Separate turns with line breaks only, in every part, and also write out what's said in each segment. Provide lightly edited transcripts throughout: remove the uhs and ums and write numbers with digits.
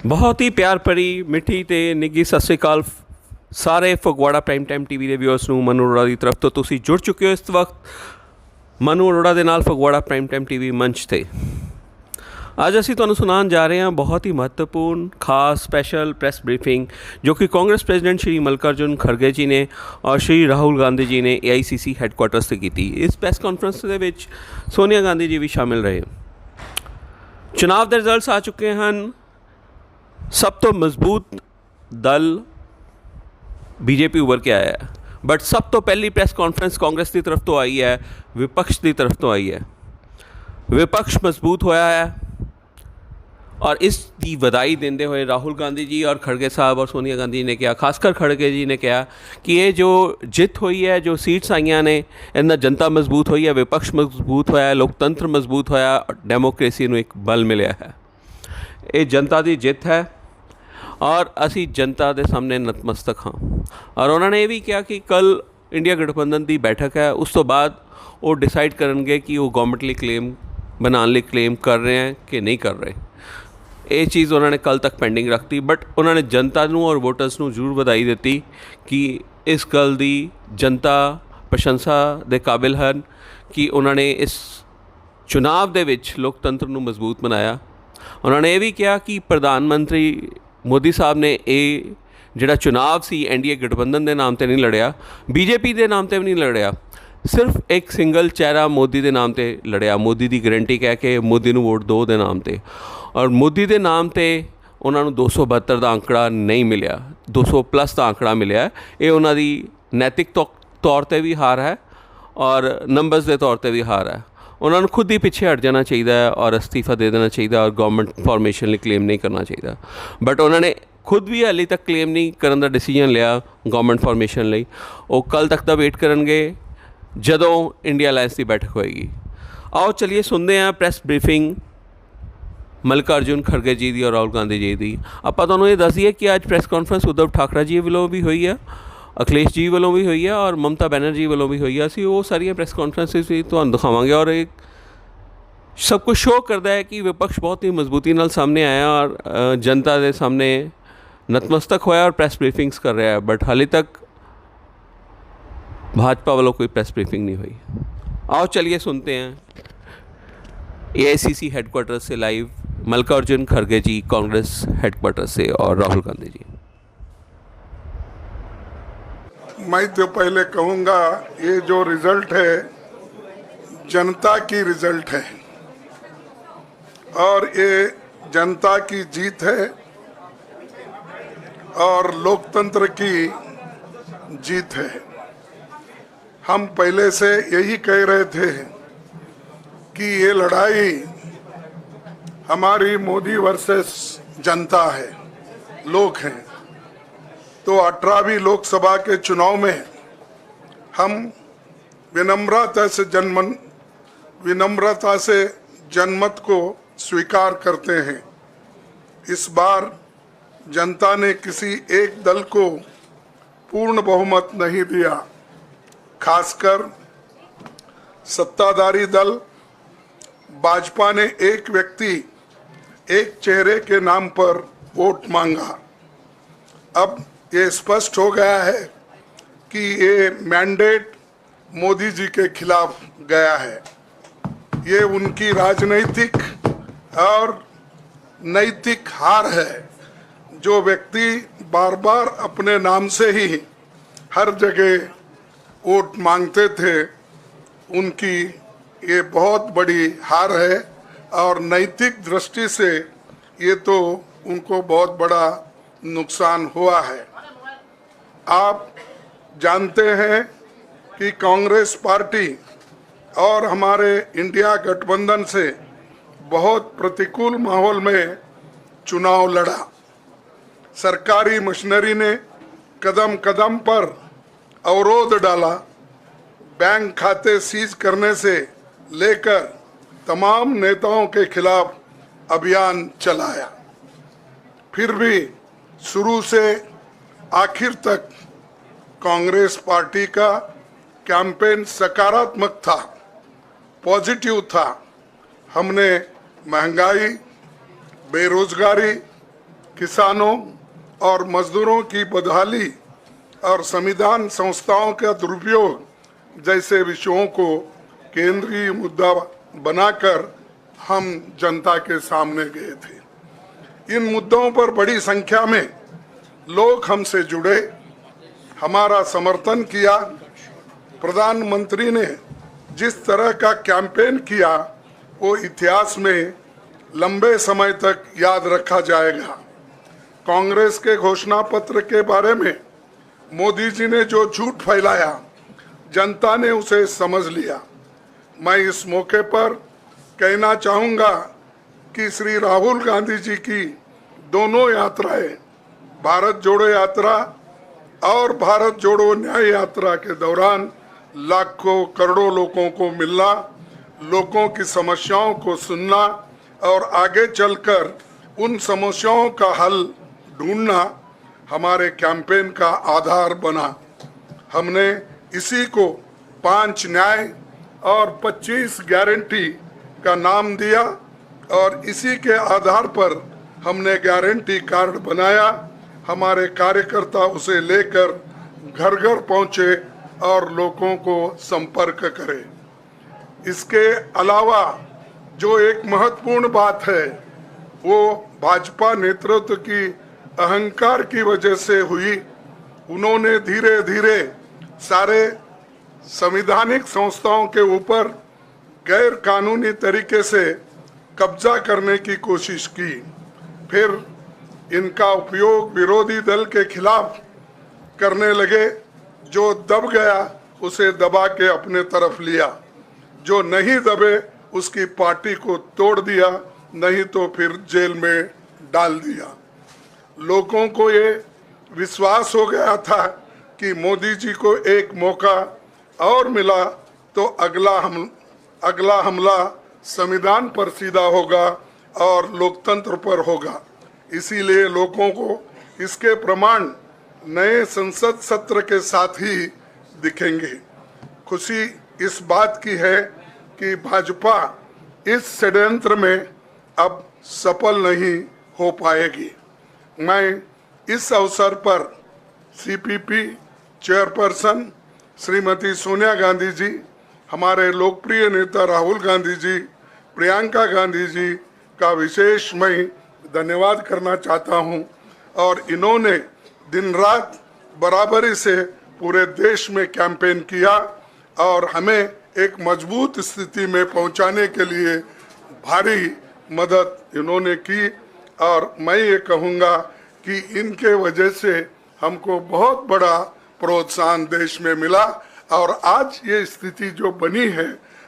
बहुत ही ਪਿਆਰ ਭਰੀ ਮਿੱਠੀ ਤੇ ਨਿੱਘੀ ਸਤਿ ਸ਼੍ਰੀ ਅਕਾਲ ਸਾਰੇ ਫਗਵਾੜਾ ਪ੍ਰਾਈਮ ਟਾਈਮ ਟੀਵੀ ਦੇ ਵਿਊਅਰਸ ਨੂੰ। ਮਨੂ ਅਰੋੜਾ ਦੀ ਤਰਫ ਤੋਂ ਤੁਸੀਂ ਜੁੜ ਚੁੱਕੇ ਹੋ ਇਸ ਵਕਤ ਮਨੂ ਅਰੋੜਾ ਦੇ ਨਾਲ ਫਗਵਾੜਾ ਪ੍ਰਾਈਮ ਟਾਈਮ ਟੀਵੀ ਮੰਚ 'ਤੇ। ਅੱਜ ਅਸੀਂ ਤੁਹਾਨੂੰ ਸੁਣਾਉਣ ਜਾ ਰਹੇ ਹਾਂ ਬਹੁਤ ਹੀ ਮਹੱਤਵਪੂਰਨ ਖਾਸ ਸਪੈਸ਼ਲ ਪ੍ਰੈਸ ਬਰੀਫਿੰਗ ਜੋ ਕਿ ਕਾਂਗਰਸ ਪ੍ਰੈਜ਼ੀਡੈਂਟ ਸ਼੍ਰੀ ਮੱਲਿਕਾਰਜੁਨ ਖੜਗੇ ਜੀ ਨੇ ਔਰ ਸ਼੍ਰੀ ਰਾਹੁਲ ਗਾਂਧੀ ਜੀ ਨੇ AICC ਹੈੱਡਕੁਆਟਰਸ 'ਤੇ ਕੀਤੀ। ਇਸ ਪ੍ਰੈਸ ਕਾਨਫਰੰਸ ਦੇ ਵਿੱਚ ਸੋਨੀਆ ਗਾਂਧੀ ਜੀ ਵੀ ਸ਼ਾਮਿਲ ਰਹੇ। ਚੁਣਾਵ ਦੇ ਰਿਜ਼ਲਟਸ ਆ ਚੁੱਕੇ ਹਨ। सब तो मजबूत दल बीजेपी उभर के आया है, बट सब तो पहली प्रेस कॉन्फ्रेंस कांग्रेस की तरफ तो आई है, विपक्ष की तरफ तो आई है। विपक्ष मजबूत होया है और इस दी वधाई देंदे हुए राहुल गांधी जी और खड़गे साहब और सोनिया गांधी ने कहा, खासकर खड़गे जी ने कहा कि ये जो जित हुई है, जो सीट्स आईयां ने, इन्ना जनता मजबूत हुई है, विपक्ष मजबूत होया, लोकतंत्र मजबूत होया, डेमोक्रेसी ਨੂੰ एक बल मिलया है। ये जनता की जित है और असी जनता के सामने नतमस्तक हाँ। और उन्होंने ये भी कहा कि कल इंडिया गठबंधन की बैठक है, उस तो बाद वो डिसाइड करेंगे कि वो गवर्नमेंट लिए क्लेम बनाने लिए क्लेम कर रहे हैं कि नहीं कर रहे। ये चीज़ उन्होंने कल तक पेंडिंग रख दी, बट उन्होंने जनता नू और वोटर्स नू जरूर बधाई दी कि इस गल की जनता प्रशंसा के काबिल है कि उन्होंने इस चुनाव दे विच लोकतंत्र नू मजबूत बनाया। उन्होंने ये भी कहा कि प्रधानमंत्री मोदी साहब ने ये जिहड़ा चुनाव सी NDA गठबंधन के नाम पर नहीं लड़िया, BJP के नाम पर भी नहीं लड़िया, सिर्फ एक सिंगल चेहरा मोदी के नाम पर लड़िया। मोदी की गारंटी कह के मोदी नू वोट दो दे नाम पर, और मोदी के नाम पर उन्होंने 272 का आंकड़ा नहीं मिलया, 200 प्लस का आंकड़ा मिलया। ये उन्होंने नैतिक तौर पर भी हार है और नंबर्स के तौर पर भी हार है। उन्होंने खुद ही पीछे हट जाना चाहिए और अस्तीफ़ा दे देना चाहिए और गवर्नमेंट फॉर्मेशन लिए क्लेम नहीं करना चाहिए। बट उन्होंने खुद भी हाले तक क्लेम नहीं करने का डिसीजन लिया गवर्नमेंट फॉर्मेशन लिए। वो कल तक का वेट करेंगे जदों इंडिया अलायंस की बैठक होएगी। आओ चलिए सुनते हैं प्रैस ब्रीफिंग मल्लिकार्जुन खड़गे जी की और राहुल गांधी जी की। आप तुहानूं ये दस दईए कि अज प्रैस कॉन्फ्रेंस उद्धव ठाकरे जी वालों भी हुई है, अखिलेश जी वालों भी हुई है और ममता बनर्जी वालों भी हुई है। असी वो सारिया प्रैस कॉन्फ्रेंसिस भी तुहानूं दिखावांगे और एक सब कुछ शो करता है कि विपक्ष बहुत ही मजबूती नाल सामने आया और जनता के सामने नतमस्तक होया और प्रैस ब्रीफिंग्स कर रहा है। बट हाले तक भाजपा वालों कोई प्रैस ब्रीफिंग नहीं हुई। आओ चलिए सुनते हैं AICC हेडक्वार्टर से लाइव मल्लिकार्जुन खड़गे जी कांग्रेस हेडक्वार्टर से और राहुल गांधी जी।
मैं तो पहले कहूँगा ये जो रिजल्ट है जनता की रिजल्ट है और ये जनता की जीत है और लोकतंत्र की जीत है। हम पहले से यही कह रहे थे कि ये लड़ाई हमारी मोदी वर्सेस जनता है, लोग हैं। तो 18वीं लोकसभा के चुनाव में हम विनम्रता से जनमत को स्वीकार करते हैं। इस बार जनता ने किसी एक दल को पूर्ण बहुमत नहीं दिया, खासकर सत्ताधारी दल भाजपा ने एक व्यक्ति एक चेहरे के नाम पर वोट मांगा। अब ये स्पष्ट हो गया है कि ये मैंडेट मोदी जी के खिलाफ गया है। ये उनकी राजनीतिक और नैतिक हार है। जो व्यक्ति बार बार अपने नाम से ही हर जगह वोट मांगते थे, उनकी ये बहुत बड़ी हार है और नैतिक दृष्टि से ये तो उनको बहुत बड़ा नुकसान हुआ है। आप जानते हैं कि कांग्रेस पार्टी और हमारे इंडिया गठबंधन से बहुत प्रतिकूल माहौल में चुनाव लड़ा। सरकारी मशीनरी ने कदम कदम पर अवरोध डाला, बैंक खाते सीज करने से लेकर तमाम नेताओं के खिलाफ अभियान चलाया। फिर भी शुरू से आखिर तक कांग्रेस पार्टी का कैंपेन सकारात्मक था, पॉजिटिव था। हमने महंगाई, बेरोजगारी, किसानों और मजदूरों की बदहाली और संविधान संस्थाओं का दुरुपयोग जैसे विषयों को केंद्रीय मुद्दा बनाकर हम जनता के सामने गए थे। इन मुद्दों पर बड़ी संख्या में लोग हमसे जुड़े, हमारा समर्थन किया। प्रधानमंत्री ने जिस तरह का कैंपेन किया वो इतिहास में लंबे समय तक याद रखा जाएगा। कांग्रेस के घोषणा पत्र के बारे में मोदी जी ने जो झूठ फैलाया, जनता ने उसे समझ लिया। मैं इस मौके पर कहना चाहूँगा कि श्री राहुल गांधी जी की दोनों यात्राएं, भारत जोड़ो यात्रा और भारत जोड़ो न्याय यात्रा के दौरान लाखों करोड़ों लोगों को मिलना, लोगों की समस्याओं को सुनना और आगे चलकर उन समस्याओं का हल ढूंढना हमारे कैंपेन का आधार बना। हमने इसी को 5 न्याय और 25 गारंटी का नाम दिया और इसी के आधार पर हमने गारंटी कार्ड बनाया। हमारे कार्यकर्ता उसे लेकर घर घर पहुंचे और लोगों को संपर्क करें। इसके अलावा जो एक महत्वपूर्ण बात है वो भाजपा नेतृत्व की अहंकार की वजह से हुई। उन्होंने धीरे धीरे सारे संवैधानिक संस्थाओं के ऊपर गैर कानूनी तरीके से कब्जा करने की कोशिश की। फिर इनका उपयोग विरोधी दल के खिलाफ करने लगे। जो दब गया उसे दबा के अपने तरफ लिया, जो नहीं दबे उसकी पार्टी को तोड़ दिया, नहीं तो फिर जेल में डाल दिया। लोगों को ये विश्वास हो गया था कि मोदी जी को एक मौका और मिला तो अगला हमला संविधान पर सीधा होगा और लोकतंत्र पर होगा। इसीलिए लोगों को इसके प्रमाण नए संसद सत्र के साथ ही दिखेंगे। खुशी इस बात की है कि भाजपा इस षड्यंत्र में अब सफल नहीं हो पाएगी। मैं इस अवसर पर सीपीपी चेयरपर्सन श्रीमती सोनिया गांधी जी, हमारे लोकप्रिय नेता राहुल गांधी जी, प्रियंका गांधी जी का विशेष मैं धन्यवाद करना चाहता हूं। और इन्होंने दिन रात बराबरी से पूरे देश में कैंपेन किया और हमें एक मजबूत स्थिति में पहुंचाने के लिए भारी मदद इन्होंने की। और मैं ये कहूँगा कि इनके वजह से हमको बहुत बड़ा प्रोत्साहन देश में मिला और आज ये स्थिति जो बनी है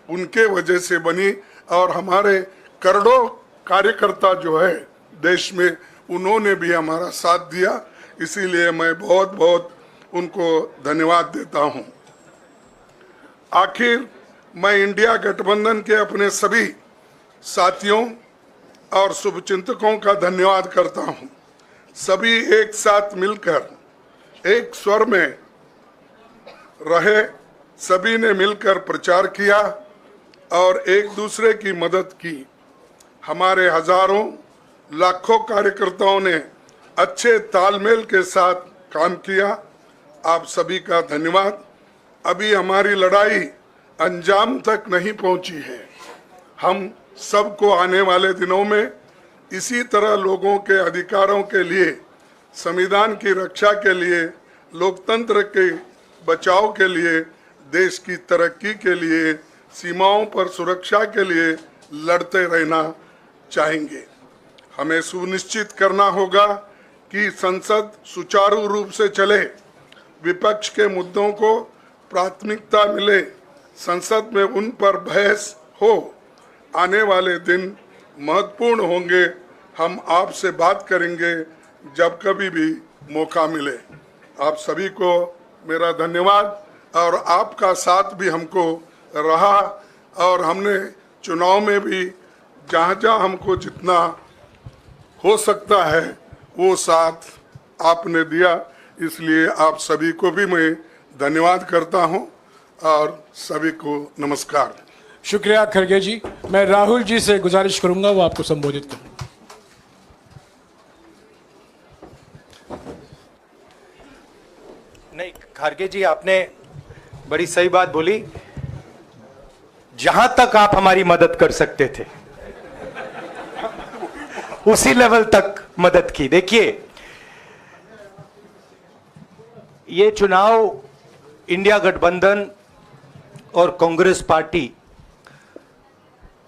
उनके वजह से बनी। और हमारे करोड़ों कार्यकर्ता जो है देश में, उन्होंने भी हमारा साथ दिया। इसीलिए मैं बहुत बहुत उनको धन्यवाद देता हूं। आखिर मैं इंडिया गठबंधन के अपने सभी साथियों और शुभचिंतकों का धन्यवाद करता हूं। सभी एक साथ मिलकर एक स्वर में रहे, सभी ने मिलकर प्रचार किया और एक दूसरे की मदद की। हमारे हजारों लाखों कार्यकर्ताओं ने अच्छे तालमेल के साथ काम किया। आप सभी का धन्यवाद। अभी हमारी लड़ाई अंजाम तक नहीं पहुंची है। हम सबको आने वाले दिनों में इसी तरह लोगों के अधिकारों के लिए, संविधान की रक्षा के लिए, लोकतंत्र के बचाव के लिए, देश की तरक्की के लिए, सीमाओं पर सुरक्षा के लिए लड़ते रहना चाहेंगे। हमें सुनिश्चित करना होगा कि संसद सुचारू रूप से चले, विपक्ष के मुद्दों को प्राथमिकता मिले, संसद में उन पर बहस हो। आने वाले दिन महत्वपूर्ण होंगे। हम आपसे बात करेंगे जब कभी भी मौका मिले। आप सभी को मेरा धन्यवाद और आपका साथ भी हमको रहा और हमने चुनाव में भी जहाँ जहाँ हमको जितना हो सकता है वो साथ आपने दिया। इसलिए आप सभी को भी मैं धन्यवाद करता हूं और सभी को नमस्कार।
शुक्रिया खड़गे जी। मैं राहुल जी से गुजारिश करूंगा वो आपको संबोधित करें। खारगे जी, आपने बड़ी सही बात बोली। जहां तक आप हमारी मदद कर सकते थे उसी लेवल तक मदद की। देखिए, ये चुनाव इंडिया गठबंधन और कांग्रेस पार्टी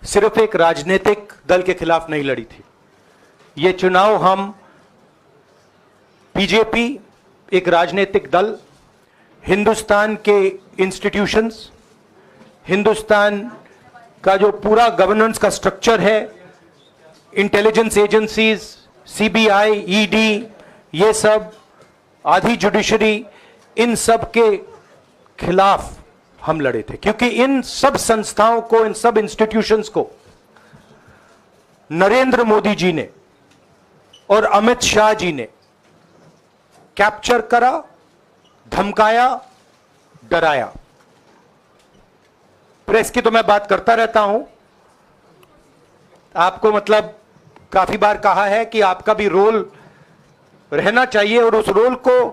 सिर्फ एक राजनीतिक दल के खिलाफ नहीं लड़ी थी। ये चुनाव हम बीजेपी, एक राजनीतिक दल, हिंदुस्तान के इंस्टीट्यूशंस, हिंदुस्तान का जो पूरा गवर्नेंस का स्ट्रक्चर है, इंटेलिजेंस एजेंसीज, सीबीआई, ईडी, ये सब, आधी जुडिशरी, इन सब के खिलाफ हम लड़े थे। क्योंकि इन सब संस्थाओं को, इन सब इंस्टीट्यूशंस को नरेंद्र मोदी जी ने और अमित शाह जी ने कैप्चर करा, धमकाया, डराया। प्रेस की तो मैं बात करता रहता हूं, आपको मतलब काफी बार कहा है कि आपका भी रोल रहना चाहिए, और उस रोल को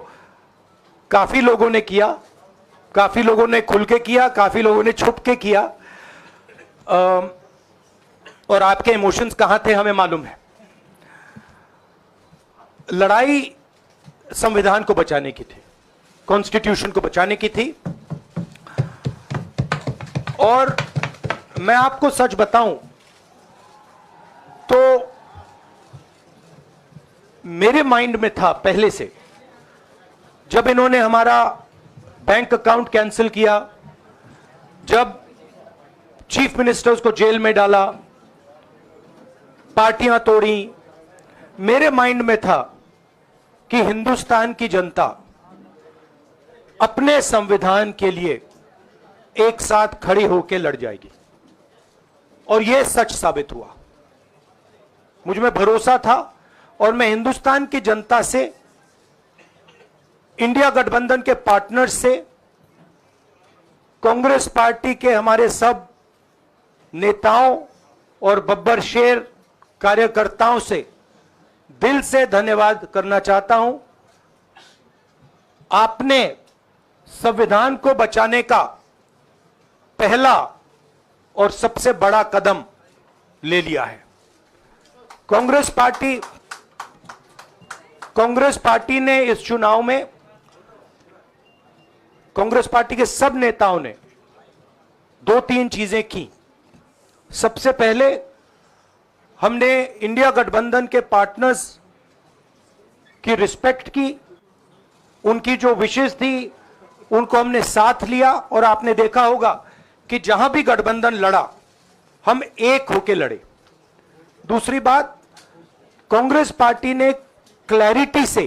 काफी लोगों ने किया, काफी लोगों ने खुल के किया, काफी लोगों ने छुप के किया, और आपके इमोशंस कहां थे हमें मालूम है। लड़ाई संविधान को बचाने की थी, कॉन्स्टिट्यूशन को बचाने की थी। और मैं आपको सच बताऊं तो मेरे माइंड में था पहले से, जब इन्होंने हमारा बैंक अकाउंट कैंसिल किया, जब चीफ मिनिस्टर्स को जेल में डाला, पार्टियां तोड़ी, मेरे माइंड में था कि हिंदुस्तान की जनता अपने संविधान के लिए एक साथ खड़ी होकर लड़ जाएगी। और यह सच साबित हुआ। मुझ में भरोसा था, और मैं हिंदुस्तान की जनता से, इंडिया गठबंधन के पार्टनर्स से, कांग्रेस पार्टी के हमारे सब नेताओं और बब्बर शेर कार्यकर्ताओं से दिल से धन्यवाद करना चाहता हूं। आपने संविधान को बचाने का पहला और सबसे बड़ा कदम ले लिया है। कांग्रेस पार्टी ने इस चुनाव में, कांग्रेस पार्टी के सब नेताओं ने 2-3 चीजें की। सबसे पहले हमने इंडिया गठबंधन के पार्टनर्स की रिस्पेक्ट की, उनकी जो विशेष थी उनको हमने साथ लिया, और आपने देखा होगा कि जहां भी गठबंधन लड़ा हम एक होकर लड़े। दूसरी बात, कांग्रेस पार्टी ने क्लैरिटी से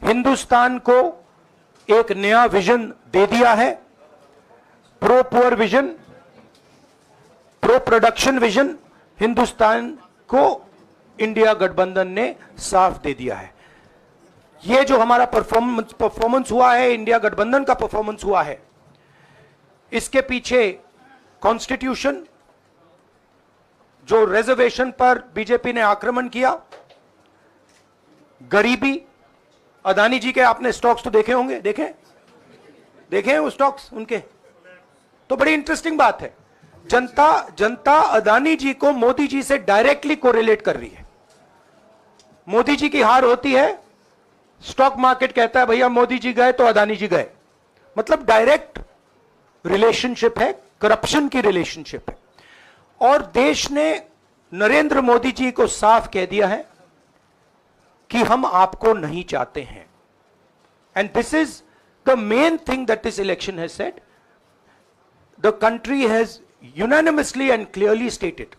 हिंदुस्तान को एक नया विजन दे दिया है, pro poor vision, pro production vision Hindustan को इंडिया गठबंधन ने साफ दे दिया है। यह जो हमारा परफॉर्मेंस हुआ है, इंडिया गठबंधन का परफॉर्मेंस हुआ है, इसके पीछे कॉन्स्टिट्यूशन, जो रिजर्वेशन पर बीजेपी ने आक्रमण किया, गरीबी, अदानी जी के आपने स्टॉक्स तो देखे होंगे, देखे हैं वो स्टॉक्स उनके, तो बड़ी इंटरेस्टिंग बात है। जनता अदानी जी को मोदी जी से डायरेक्टली कोरिलेट कर रही है। मोदी जी की हार होती है, स्टॉक मार्केट कहता है भैया मोदी जी गए तो अदानी जी गए, मतलब डायरेक्ट रिलेशनशिप है, करप्शन की रिलेशनशिप है। और देश ने नरेंद्र मोदी जी को साफ कह दिया है कि हम आपको नहीं चाहते हैं। And this is the main thing that this election has said. The country has unanimously and clearly stated,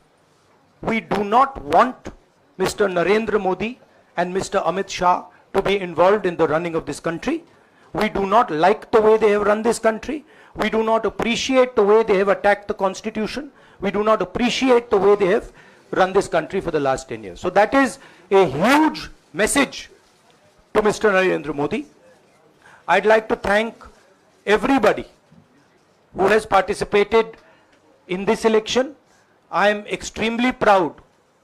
we do not want Mr. Narendra Modi and Mr. Amit Shah to be involved in the running of this country. We do not like the way they have run this country. We do not appreciate the way they have attacked the constitution. We do not appreciate the way they have run this country for the last 10 years. So that is a huge message to Mr. Narendra Modi. I'd like to thank everybody who has participated in this election. I am extremely proud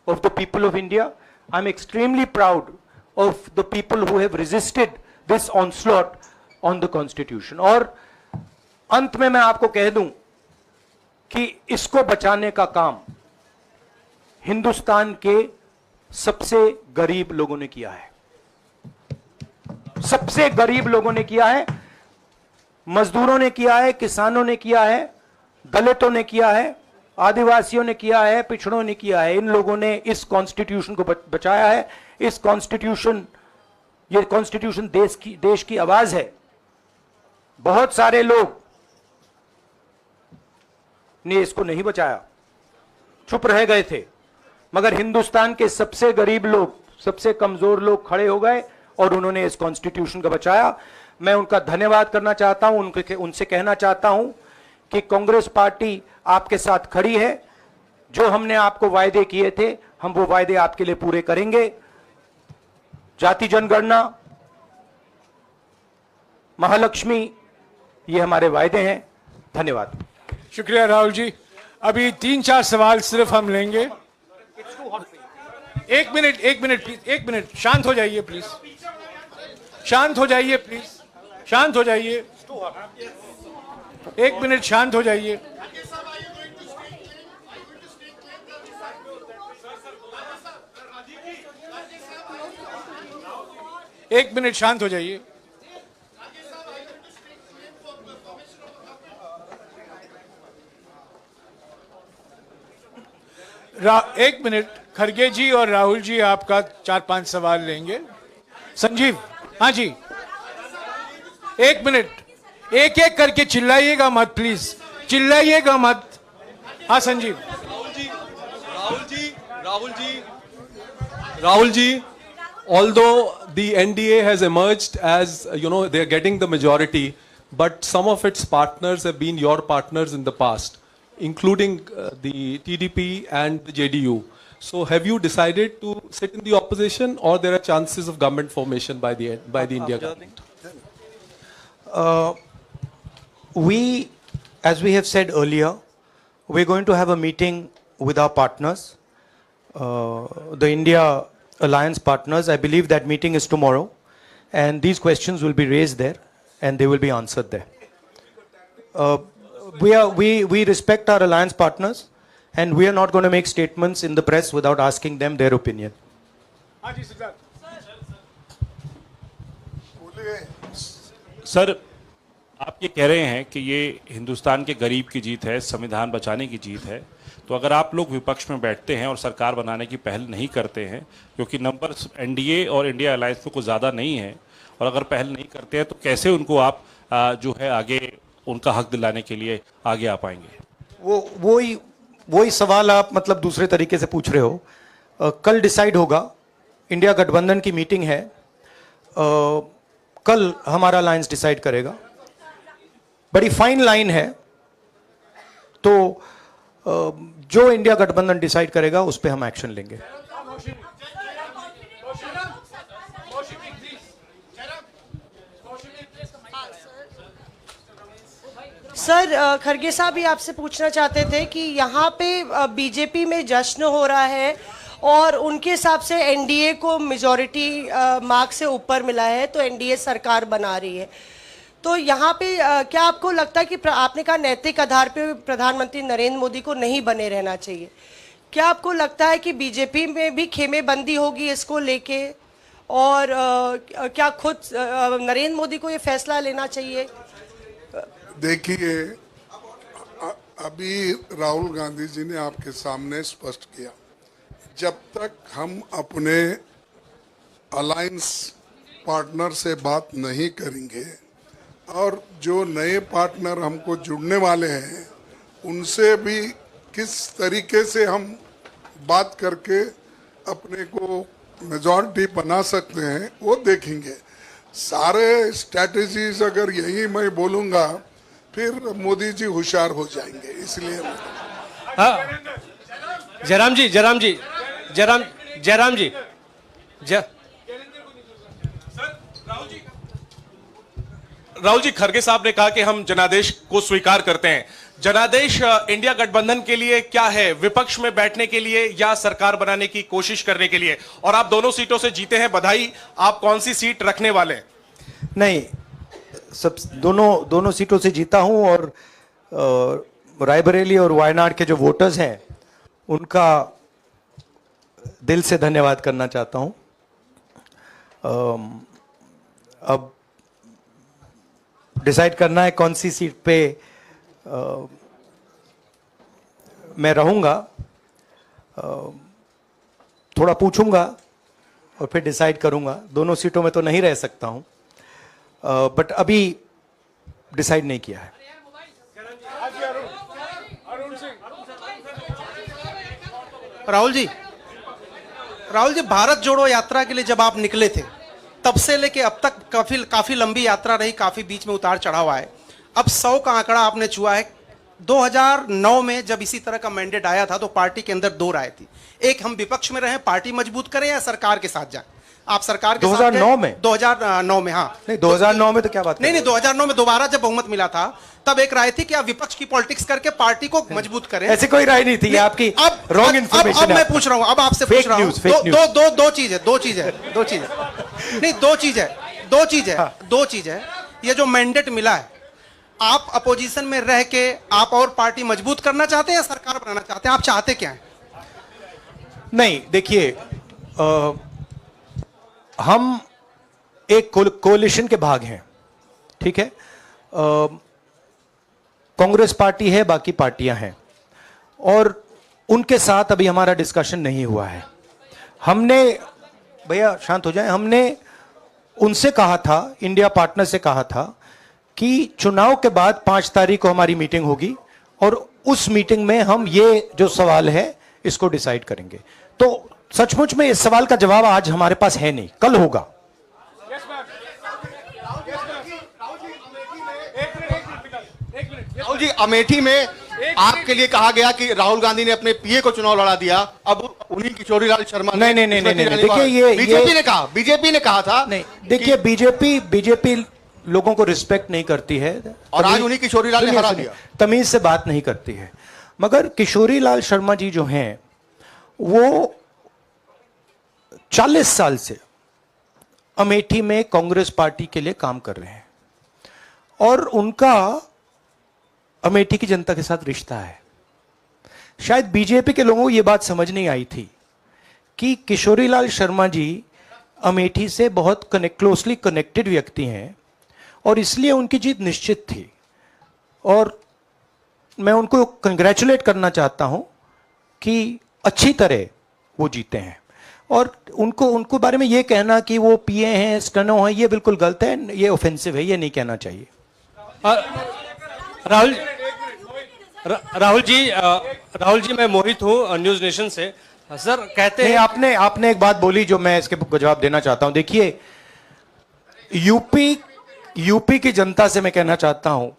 of the people of India. I'm extremely proud of the people who have resisted this onslaught on the constitution. और अंत में मैं आपको कह दूं कि इसको बचाने का काम हिंदुस्तान के सबसे गरीब लोगों ने किया है, सबसे गरीब लोगों ने किया है, मजदूरों ने किया है, किसानों ने किया है, दलितों ने किया है, आदिवासियों ने किया है, पिछड़ों ने किया है। इन लोगों ने इस कॉन्स्टिट्यूशन को बचाया है। इस कॉन्स्टिट्यूशन, ये कॉन्स्टिट्यूशन देश की आवाज है। बहुत सारे लोग ने इसको नहीं बचाया, चुप रह गए थे, मगर हिंदुस्तान के सबसे गरीब लोग, सबसे कमजोर लोग खड़े हो गए और उन्होंने इस कॉन्स्टिट्यूशन को बचाया। मैं उनका धन्यवाद करना चाहता हूं, उनसे कहना चाहता हूं कि कांग्रेस पार्टी आपके साथ खड़ी है। जो हमने आपको वायदे किए थे, हम वो वायदे आपके लिए पूरे करेंगे। जाति जनगणना, महालक्ष्मी, ये हमारे वायदे हैं। धन्यवाद।
शुक्रिया राहुल जी। अभी 3-4 सवाल सिर्फ हम लेंगे। एक मिनट प्लीज, एक मिनट, शांत हो जाइए प्लीज, शांत हो जाइए प्लीज, शांत हो जाइए, एक मिनट शांत हो जाइए। एक मिनट शांत हो जाइए। एक मिनट, खड़गे जी और राहुल जी आपका 4-5 सवाल लेंगे। संजीव, हाँ जी, एक मिनट, एक एक करके चिल्लाइएगा मत प्लीज, चिल्लाइएगा मत। हाँ Sanjeev.
Rahul ji, although the NDA has emerged as, they are getting the majority, but some of its partners have been your partners in the past, including the TDP and the JDU. So have you decided to sit in the opposition, or there are chances of government formation by the India government?
As we have said earlier, we're going to have a meeting with our partners, the India Alliance partners. I believe that meeting is tomorrow, and these questions will be raised there, and they will be answered there. We respect our alliance partners, and we are not going to make statements in the press without asking them their opinion.
Sir, आप ये कह रहे हैं कि ये हिंदुस्तान के गरीब की जीत है, संविधान बचाने की जीत है, तो अगर आप लोग विपक्ष में बैठते हैं और सरकार बनाने की पहल नहीं करते हैं, क्योंकि नंबर एनडीए और इंडिया अलायंस में कुछ ज़्यादा नहीं है, और अगर पहल नहीं करते हैं तो कैसे उनको आप जो है आगे उनका हक दिलाने के लिए आगे आ पाएंगे?
वही सवाल आप मतलब दूसरे तरीके से पूछ रहे हो। कल डिसाइड होगा, इंडिया गठबंधन की मीटिंग है, कल हमारा अलायंस डिसाइड करेगा। बड़ी फाइन लाइन है, तो जो इंडिया गठबंधन डिसाइड करेगा उस पर हम एक्शन लेंगे।
सर, खड़गे साहब भी आपसे पूछना चाहते थे कि यहाँ पे बीजेपी में जश्न हो रहा है और उनके हिसाब से एनडीए को मेजॉरिटी मार्क्स से ऊपर मिला है, तो एनडीए सरकार बना रही है। तो यहाँ पे क्या आपको लगता है कि आपने कहा नैतिक आधार पे प्रधानमंत्री नरेंद्र मोदी को नहीं बने रहना चाहिए, क्या आपको लगता है कि बीजेपी में भी खेमेबंदी होगी इसको लेके, और क्या खुद नरेंद्र मोदी को ये फैसला लेना चाहिए?
देखिए, अभी राहुल गांधी जी ने आपके सामने स्पष्ट किया, जब तक हम अपने अलायंस पार्टनर से बात नहीं करेंगे और जो नए पार्टनर हमको जुड़ने वाले हैं उनसे भी किस तरीके से हम बात करके अपने को मेजॉरिटी बना सकते हैं वो देखेंगे। सारे स्ट्रैटेजीज अगर यही मैं बोलूँगा फिर मोदी जी होशियार हो जाएंगे, इसलिए
जयराम जी, राहुल जी, खड़गे साहब ने कहा कि हम जनादेश को स्वीकार करते हैं। जनादेश इंडिया गठबंधन के लिए क्या है? विपक्ष में बैठने के लिए या सरकार बनाने की कोशिश करने के लिए? और आप दोनों सीटों से जीते हैं, बधाई। आप कौन सी सीट रखने वाले हैं?
नहीं, सब दोनों सीटों से जीता हूं और रायबरेली और वायनाड के जो वोटर्स हैं उनका दिल से धन्यवाद करना चाहता हूं। अब डिसाइड करना है कौन सी सीट पे मैं रहूंगा। थोड़ा पूछूंगा और फिर डिसाइड करूंगा। दोनों सीटों में तो नहीं रह सकता हूं, बट अभी डिसाइड नहीं किया है।
राहुल जी, भारत जोड़ो यात्रा के लिए जब आप निकले थे तब से लेके अब तक काफी लंबी यात्रा रही, काफी बीच में उतार चढ़ाव आए। अब 100 का आंकड़ा आपने छुआ है। 2009 में जब इसी तरह का मैंडेट आया था तो पार्टी के अंदर 2 राय थी, एक हम विपक्ष में रहें, पार्टी मजबूत करें, या सरकार के साथ जाएं। आप सरकार के
2009 में
2009 में हाँ
नहीं, 2009 में तो क्या बात
नहीं 2009 में दोबारा जब बहुमत मिला था तब एक राय थी कि आप विपक्ष की पॉलिटिक्स करके पार्टी को मजबूत करें।
ऐसी कोई राय नहीं थी। आपकी
अब
रॉन्ग इंफॉर्मेशन।
अब मैं पूछ रहा हूं, अब आपसे पूछ रहा हूं, दो चीज है। ये जो मैंडेट मिला है, आप अपोजिशन में रह के आप और पार्टी मजबूत करना चाहते हैं या सरकार बनाना चाहते हैं? आप चाहते क्या हैं?
नहीं, देखिए, हम एक कोalition के भाग हैं, ठीक है। कांग्रेस पार्टी है, बाकी पार्टियां हैं, और उनके साथ अभी हमारा डिस्कशन नहीं हुआ है। हमने, भैया शांत हो जाए, हमने उनसे कहा था, इंडिया पार्टनर से कहा था कि चुनाव के बाद 5 तारीख को हमारी मीटिंग होगी और उस मीटिंग में हम ये जो सवाल है इसको डिसाइड करेंगे। तो सचमुच में इस सवाल का जवाब आज हमारे पास है नहीं, कल होगा।
राहुल जी, अमेठी में आपके लिए कहा गया कि राहुल गांधी ने अपने पीए को चुनाव लड़ा दिया, अब उन्हीं किशोरीलाल शर्मा
नहीं, देखिए, ये
बीजेपी ने कहा था।
नहीं, देखिए, बीजेपी लोगों को रिस्पेक्ट नहीं करती है
और आज उन्हीं किशोरीलाल ने हरा दिया।
तमीज से बात नहीं करती है। मगर किशोरीलाल शर्मा जी जो हैं वो 40 साल से अमेठी में कांग्रेस पार्टी के लिए काम कर रहे हैं और उनका अमेठी की जनता के साथ रिश्ता है। शायद बीजेपी के लोगों को यह बात समझ नहीं आई थी कि किशोरीलाल शर्मा जी अमेठी से बहुत क्लोजली कनेक्टेड व्यक्ति हैं और इसलिए उनकी जीत निश्चित थी। और मैं उनको कंग्रेचुलेट करना चाहता हूं कि अच्छी तरह वो जीते हैं। और उनको बारे में ये कहना कि वो पीए हैं, स्टेनो हैं, ये बिल्कुल गलत है, ये ऑफेंसिव है, ये नहीं कहना चाहिए।
राहुल जी, मैं मोहित हूँ न्यूज नेशन से। सर कहते हैं,
आपने एक बात बोली जो मैं इसके जवाब देना चाहता हूं। देखिए, यूपी की जनता से मैं कहना चाहता हूं,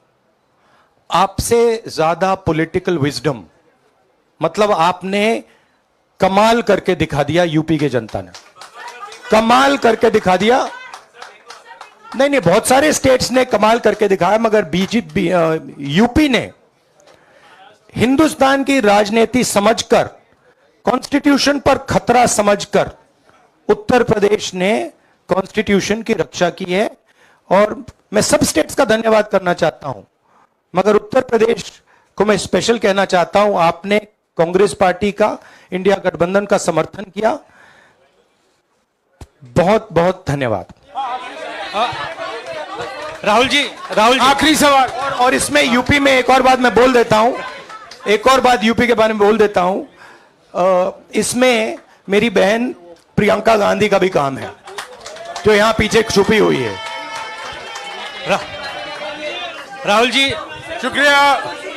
आपसे ज्यादा पॉलिटिकल विजडम, मतलब आपने कमाल करके दिखा दिया। यूपी की जनता ने कमाल करके दिखा दिया। नहीं, बहुत सारे स्टेट्स ने कमाल करके दिखाया, मगर बीजेपी यूपी ने हिंदुस्तान की राजनीति समझकर, कॉन्स्टिट्यूशन पर खतरा समझकर उत्तर प्रदेश ने कॉन्स्टिट्यूशन की रक्षा की है। और मैं सब स्टेट्स का धन्यवाद करना चाहता हूं, मगर उत्तर प्रदेश को मैं स्पेशल कहना चाहता हूं। आपने कांग्रेस पार्टी का, इंडिया गठबंधन का समर्थन किया, बहुत बहुत धन्यवाद।
राहुल जी,
आखिरी सवाल, और इसमें यूपी में एक और बात मैं बोल देता हूं, एक और बात यूपी के बारे में बोल देता हूं। इसमें मेरी बहन प्रियंका गांधी का भी काम है, जो यहां पीछे छुपी हुई है।
राहुल जी,
शुक्रिया।